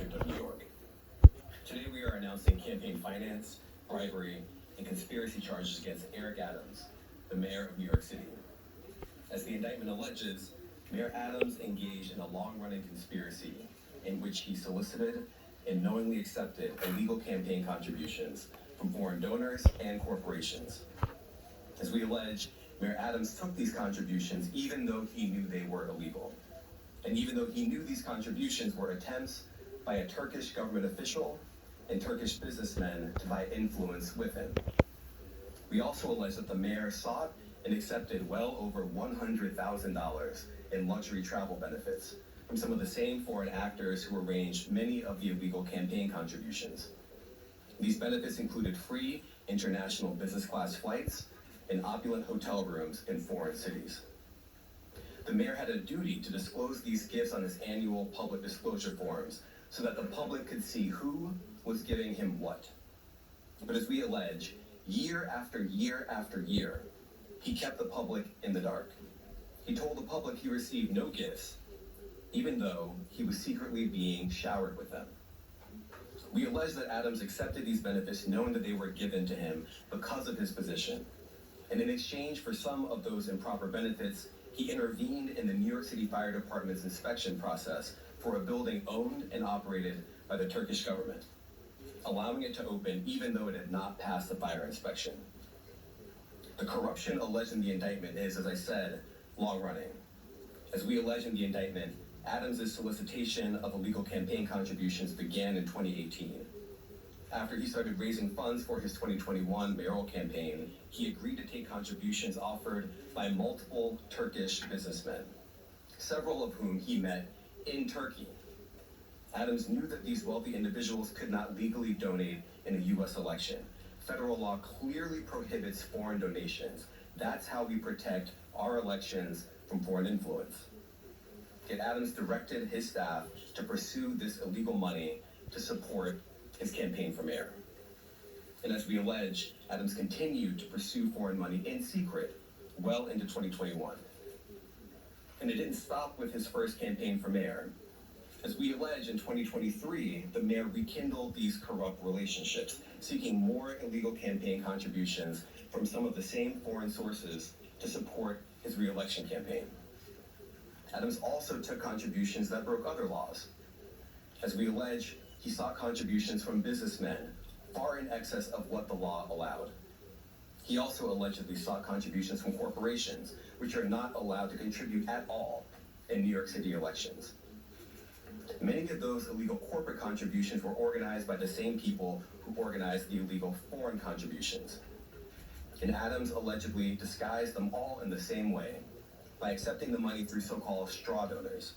District of New York. Today we are announcing campaign finance, bribery, and conspiracy charges against Eric Adams, the mayor of New York City. As the indictment alleges, Mayor Adams engaged in a long-running conspiracy in which he solicited and knowingly accepted illegal campaign contributions from foreign donors and corporations. As we allege, Mayor Adams took these contributions even though he knew they were illegal. And even though he knew these contributions were attempts by a Turkish government official and Turkish businessmen to buy influence with him. We also allege that the mayor sought and accepted well over $100,000 in luxury travel benefits from some of the same foreign actors who arranged many of the illegal campaign contributions. These benefits included free international business class flights and opulent hotel rooms in foreign cities. The mayor had a duty to disclose these gifts on his annual public disclosure forms so that the public could see who was giving him what. But as we allege, year after year after year, he kept the public in the dark. He told the public he received no gifts, even though he was secretly being showered with them. We allege that Adams accepted these benefits knowing that they were given to him because of his position. And in exchange for some of those improper benefits, he intervened in the New York City Fire Department's inspection process for a building owned and operated by the Turkish government, allowing it to open even though it had not passed the fire inspection. The corruption alleged in the indictment is, as I said, long-running. As we allege in the indictment, Adams' solicitation of illegal campaign contributions began in 2018. After he started raising funds for his 2021 mayoral campaign, he agreed to take contributions offered by multiple Turkish businessmen, several of whom he met in Turkey. Adams knew that these wealthy individuals could not legally donate in a U.S. election. Federal law clearly prohibits foreign donations. That's how we protect our elections from foreign influence. Yet Adams directed his staff to pursue this illegal money to support his campaign for mayor. And as we allege, Adams continued to pursue foreign money in secret well into 2021. And it didn't stop with his first campaign for mayor. As we allege, in 2023, the mayor rekindled these corrupt relationships, seeking more illegal campaign contributions from some of the same foreign sources to support his re-election campaign. Adams also took contributions that broke other laws. As we allege, he sought contributions from businessmen far in excess of what the law allowed. He also allegedly sought contributions from corporations, which are not allowed to contribute at all in New York City elections. Many of those illegal corporate contributions were organized by the same people who organized the illegal foreign contributions. And Adams allegedly disguised them all in the same way by accepting the money through so-called straw donors.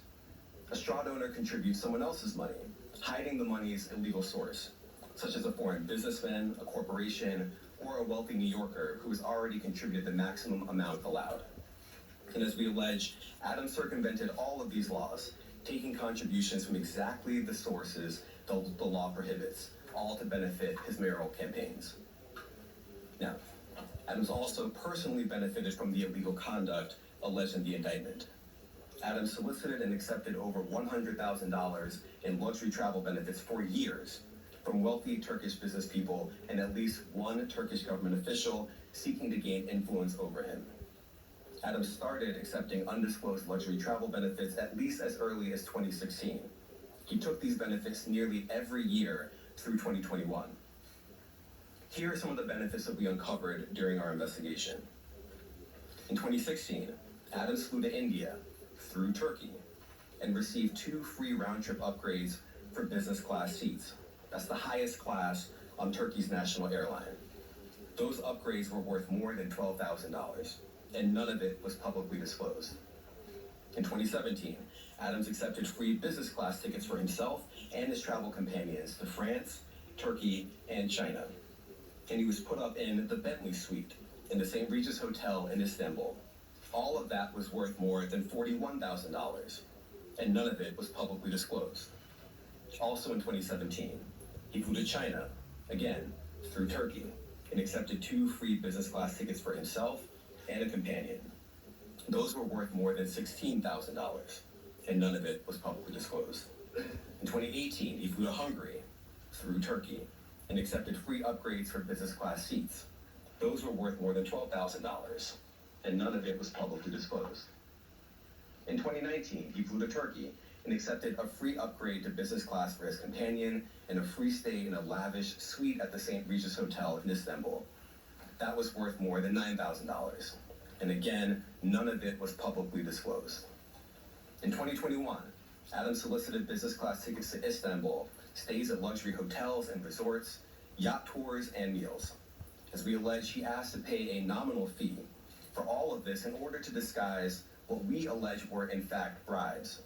A straw donor contributes someone else's money, hiding the money's illegal source, such as a foreign businessman, a corporation, or a wealthy New Yorker who has already contributed the maximum amount allowed. And as we allege, Adams circumvented all of these laws, taking contributions from exactly the sources the law prohibits, all to benefit his mayoral campaigns. Now, Adams also personally benefited from the illegal conduct alleged in the indictment. Adams solicited and accepted over $100,000 in luxury travel benefits for years from wealthy Turkish business people and at least one Turkish government official seeking to gain influence over him. Adams started accepting undisclosed luxury travel benefits at least as early as 2016. He took these benefits nearly every year through 2021. Here are some of the benefits that we uncovered during our investigation. In 2016, Adams flew to India through Turkey and received 2 free round-trip upgrades for business class seats. That's the highest class on Turkey's national airline. Those upgrades were worth more than $12,000, and none of it was publicly disclosed. In 2017, Adams accepted free business class tickets for himself and his travel companions to France, Turkey, and China. And he was put up in the Bentley Suite in the St. Regis Hotel in Istanbul. All of that was worth more than $41,000, and none of it was publicly disclosed. Also in 2017, he flew to China, again, through Turkey, and accepted 2 free business class tickets for himself and a companion. Those were worth more than $16,000, and none of it was publicly disclosed. In 2018, he flew to Hungary through Turkey and accepted free upgrades for business class seats. Those were worth more than $12,000, and none of it was publicly disclosed. In 2019, he flew to Turkey and accepted a free upgrade to business class for his companion and a free stay in a lavish suite at the St. Regis Hotel in Istanbul. That was worth more than $9,000. And again, none of it was publicly disclosed. In 2021, Adams solicited business class tickets to Istanbul, stays at luxury hotels and resorts, yacht tours, and meals. As we allege, he asked to pay a nominal fee for all of this in order to disguise what we allege were in fact bribes.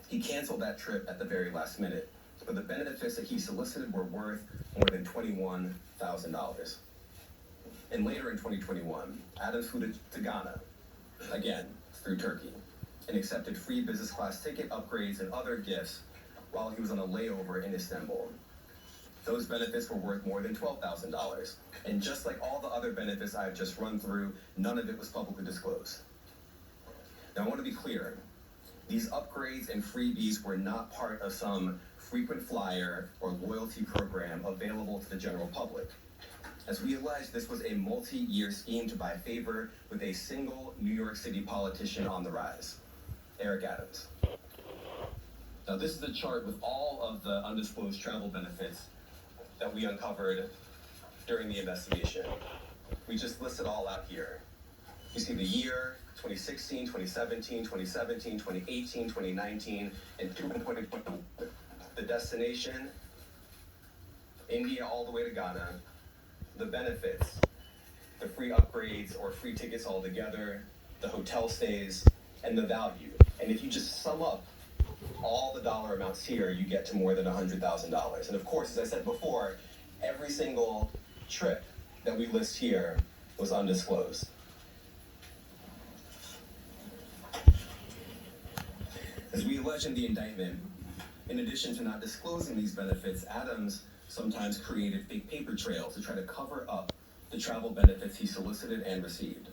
He canceled that trip at the very last minute, but the benefits that he solicited were worth more than $21,000. And later in 2021, Adams flew to Ghana, again, through Turkey, and accepted free business class ticket upgrades and other gifts while he was on a layover in Istanbul. Those benefits were worth more than $12,000. And just like all the other benefits I've just run through, none of it was publicly disclosed. Now, I want to be clear. These upgrades and freebies were not part of some frequent flyer or loyalty program available to the general public. As we allege, this was a multi-year scheme to buy favor with a single New York City politician on the rise, Eric Adams. Now, this is a chart with all of the undisclosed travel benefits that we uncovered during the investigation. We just list it all out here. You see the year, 2016, 2017, 2017, 2018, 2019, and 2020. The destination, India all the way to Ghana. The benefits, the free upgrades or free tickets altogether, the hotel stays, and the value. And if you just sum up all the dollar amounts here, you get to more than $100,000. And of course, as I said before, every single trip that we list here was undisclosed. As we allege in the indictment, in addition to not disclosing these benefits, Adams sometimes created fake paper trails to try to cover up the travel benefits he solicited and received.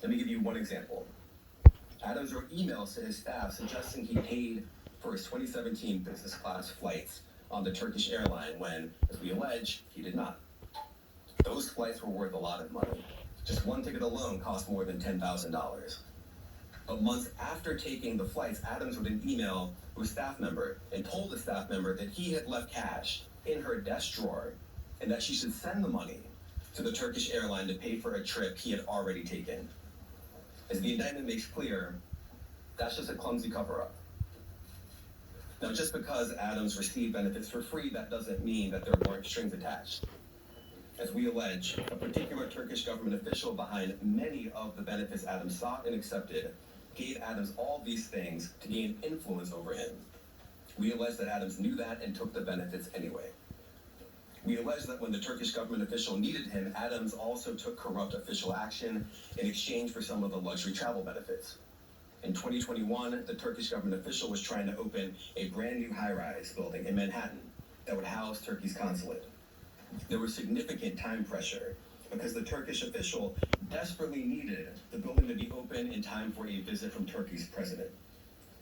Let me give you one example. Adams wrote emails to his staff suggesting he paid for his 2017 business class flights on the Turkish airline when, as we allege, he did not. Those flights were worth a lot of money. Just one ticket alone cost more than $10,000. But months after taking the flights, Adams wrote an email to a staff member and told the staff member that he had left cash in her desk drawer and that she should send the money to the Turkish airline to pay for a trip he had already taken. As the indictment makes clear, that's just a clumsy cover-up. Now, just because Adams received benefits for free, that doesn't mean that there weren't strings attached. As we allege, a particular Turkish government official behind many of the benefits Adams sought and accepted gave Adams all these things to gain influence over him. We allege that Adams knew that and took the benefits anyway. We allege that when the Turkish government official needed him, Adams also took corrupt official action in exchange for some of the luxury travel benefits. In 2021, the Turkish government official was trying to open a brand new high-rise building in Manhattan that would house Turkey's consulate. There was significant time pressure because the Turkish official desperately needed the building to be open in time for a visit from Turkey's president.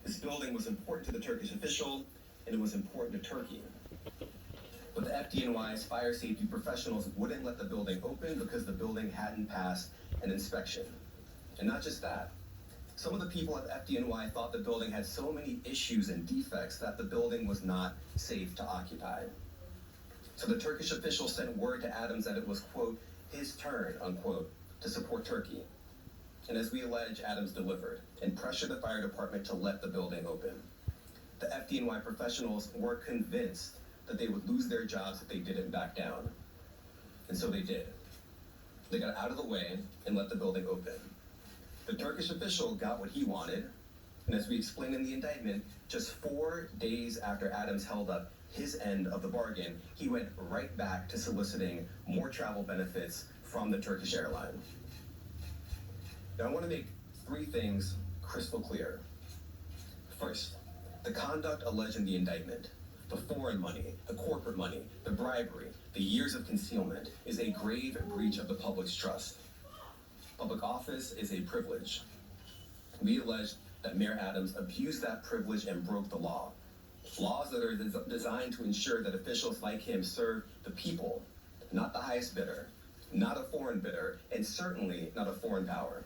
This building was important to the Turkish official, and it was important to Turkey. But the FDNY's fire safety professionals wouldn't let the building open because the building hadn't passed an inspection. And not just that, some of the people at FDNY thought the building had so many issues and defects that the building was not safe to occupy. So the Turkish official sent word to Adams that it was, quote, his turn, unquote, to support Turkey. And as we allege, Adams delivered and pressured the fire department to let the building open. The FDNY professionals were convinced that they would lose their jobs if they didn't back down. And so they did. They got out of the way and let the building open. The Turkish official got what he wanted, and as we explained in the indictment, just 4 days after Adams held up his end of the bargain, he went right back to soliciting more travel benefits from the Turkish airline. Now, I want to make 3 things crystal clear. First, the conduct alleged in the indictment, the foreign money, the corporate money, the bribery, the years of concealment, is a grave breach of the public's trust. Public office is a privilege. We allege that Mayor Adams abused that privilege and broke the law. Laws that are designed to ensure that officials like him serve the people, not the highest bidder, not a foreign bidder, and certainly not a foreign power.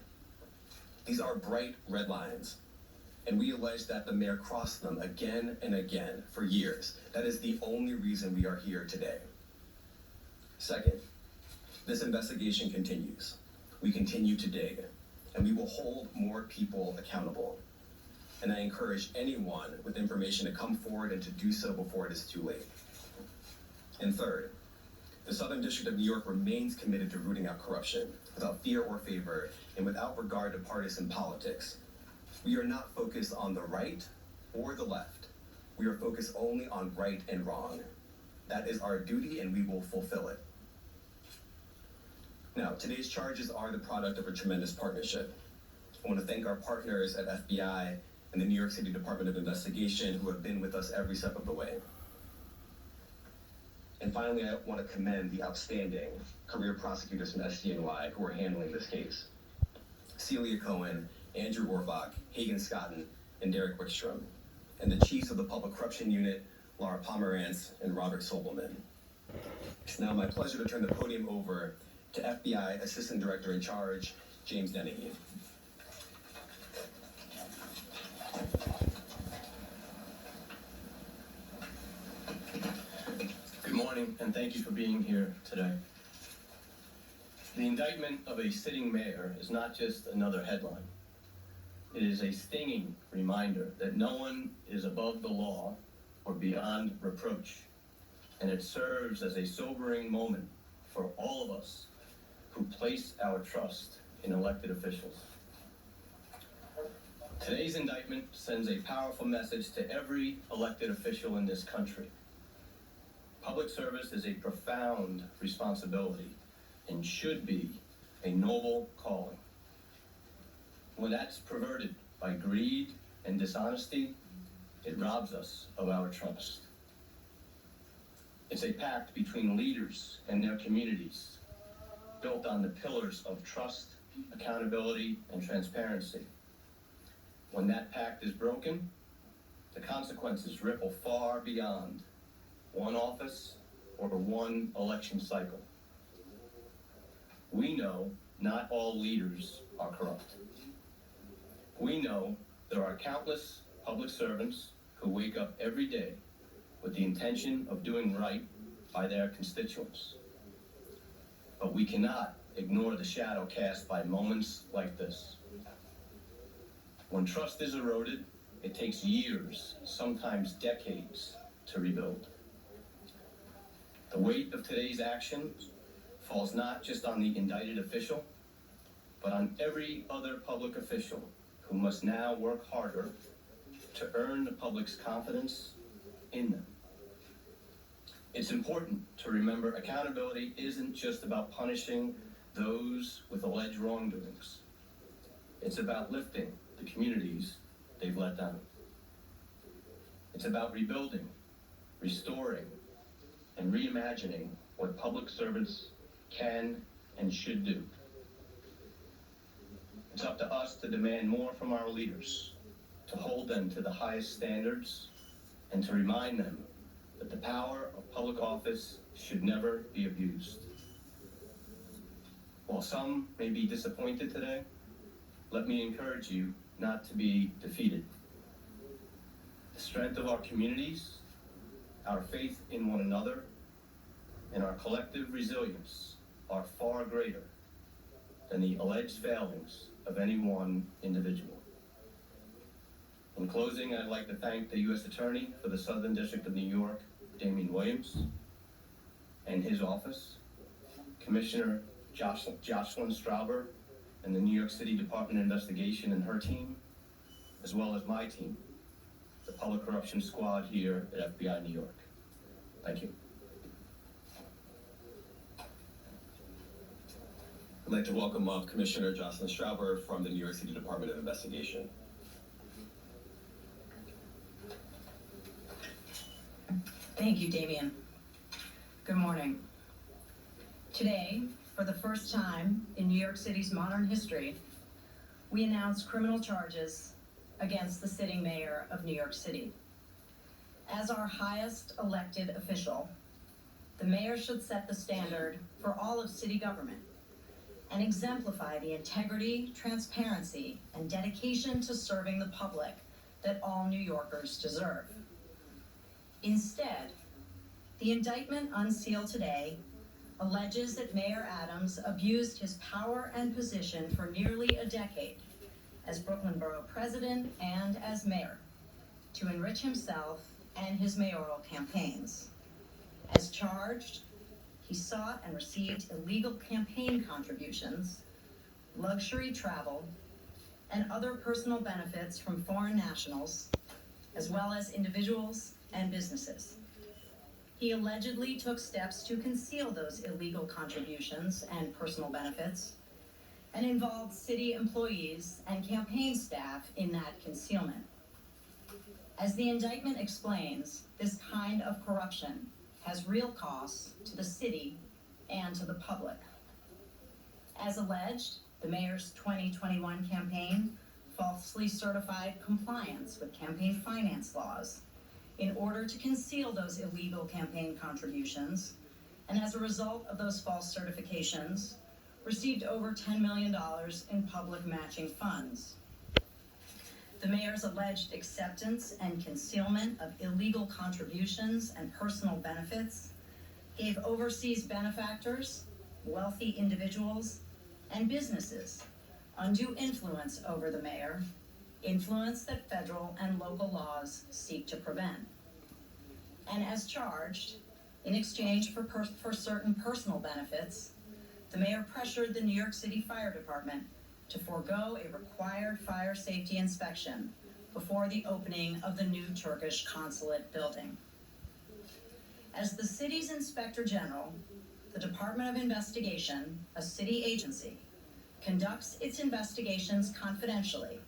These are bright red lines, and we allege that the mayor crossed them again and again for years. That is the only reason we are here today. Second, this investigation continues. We continue to dig, and we will hold more people accountable. And I encourage anyone with information to come forward and to do so before it is too late. And third, the Southern District of New York remains committed to rooting out corruption without fear or favor and without regard to partisan politics. We are not focused on the right or the left. We are focused only on right and wrong. That is our duty, and we will fulfill it. Now, today's charges are the product of a tremendous partnership. I want to thank our partners at FBI and the New York City Department of Investigation who have been with us every step of the way. And finally, I want to commend the outstanding career prosecutors from SDNY who are handling this case. Celia Cohen, Andrew Orbach, Hagen Scotton, and Derek Wickstrom, and the chiefs of the Public Corruption Unit, Laura Pomerantz and Robert Sobelman. It's now my pleasure to turn the podium over to FBI Assistant Director in Charge, James Dennehy. Good morning, and thank you for being here today. The indictment of a sitting mayor is not just another headline. It is a stinging reminder that no one is above the law or beyond reproach, and it serves as a sobering moment for all of us who place our trust in elected officials. Today's indictment sends a powerful message to every elected official in this country. Public service is a profound responsibility and should be a noble calling. When that's perverted by greed and dishonesty, it robs us of our trust. It's a pact between leaders and their communities, built on the pillars of trust, accountability, and transparency. When that pact is broken, the consequences ripple far beyond one office or one election cycle. We know not all leaders are corrupt. We know there are countless public servants who wake up every day with the intention of doing right by their constituents. But we cannot ignore the shadow cast by moments like this. When trust is eroded, it takes years, sometimes decades, to rebuild. The weight of today's action falls not just on the indicted official, but on every other public official who must now work harder to earn the public's confidence in them. It's important to remember accountability isn't just about punishing those with alleged wrongdoings. It's about lifting the communities they've let down. It's about rebuilding, restoring, and reimagining what public servants can and should do. It's up to us to demand more from our leaders, to hold them to the highest standards, and to remind them that the power of public office should never be abused. While some may be disappointed today, let me encourage you not to be defeated. The strength of our communities, our faith in one another, and our collective resilience are far greater than the alleged failings of any one individual. In closing, I'd like to thank the U.S. Attorney for the Southern District of New York, Damian Williams, and his office, Commissioner Jocelyn Strauber, and the New York City Department of Investigation and her team, as well as my team, the Public Corruption Squad here at FBI New York. Thank you. I'd like to welcome up Commissioner Jocelyn Strauber from the New York City Department of Investigation. Thank you, Damian. Good morning. Today, for the first time in New York City's modern history, we announced criminal charges against the sitting mayor of New York City. As our highest elected official, the mayor should set the standard for all of city government and exemplify the integrity, transparency, and dedication to serving the public that all New Yorkers deserve. Instead, the indictment unsealed today alleges that Mayor Adams abused his power and position for nearly a decade as Brooklyn Borough President and as mayor to enrich himself and his mayoral campaigns. As charged, he sought and received illegal campaign contributions, luxury travel, and other personal benefits from foreign nationals, as well as individuals and businesses. He allegedly took steps to conceal those illegal contributions and personal benefits and involved city employees and campaign staff in that concealment. As the indictment explains, this kind of corruption has real costs to the city and to the public. As alleged, the mayor's 2021 campaign falsely certified compliance with campaign finance laws in order to conceal those illegal campaign contributions, and as a result of those false certifications, received over $10 million in public matching funds. The mayor's alleged acceptance and concealment of illegal contributions and personal benefits gave overseas benefactors, wealthy individuals, and businesses undue influence over the mayor, influence that federal and local laws seek to prevent. And as charged, in exchange for certain personal benefits, the mayor pressured the New York City Fire Department to forego a required fire safety inspection before the opening of the new Turkish consulate building. As the city's Inspector General, the Department of Investigation, a city agency, conducts its investigations confidentially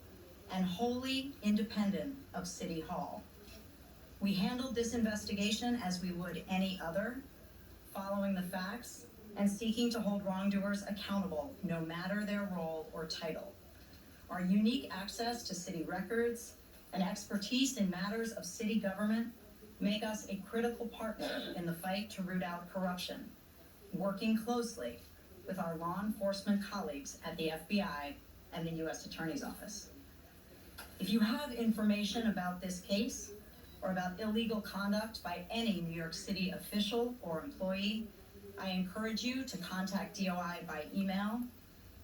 and wholly independent of City Hall. We handled this investigation as we would any other, following the facts and seeking to hold wrongdoers accountable no matter their role or title. Our unique access to city records and expertise in matters of city government make us a critical partner in the fight to root out corruption, working closely with our law enforcement colleagues at the FBI and the U.S. Attorney's Office. If you have information about this case or about illegal conduct by any New York City official or employee, I encourage you to contact DOI by email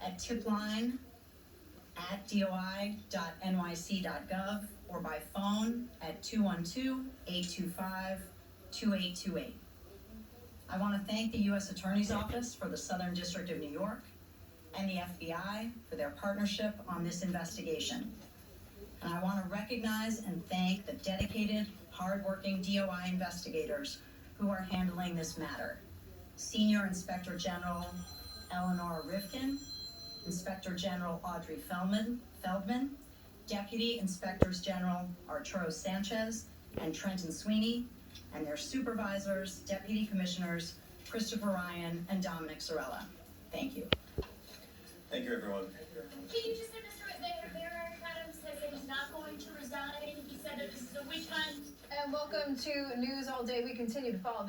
at tipline@doi.nyc.gov or by phone at 212-825-2828. I want to thank the U.S. Attorney's Office for the Southern District of New York and the FBI for their partnership on this investigation. And I want to recognize and thank the dedicated, hardworking DOI investigators who are handling this matter. Senior Inspector General Eleanor Rivkin, Inspector General Audrey Feldman, Deputy Inspectors General Arturo Sanchez and Trenton Sweeney, and their supervisors, Deputy Commissioners Christopher Ryan and Dominic Sorella. Thank you. Thank you, everyone. Can you just say, Mayor Adams says that he's not going to resign. He said that this is a witch hunt. And welcome to News All Day. We continue to follow this.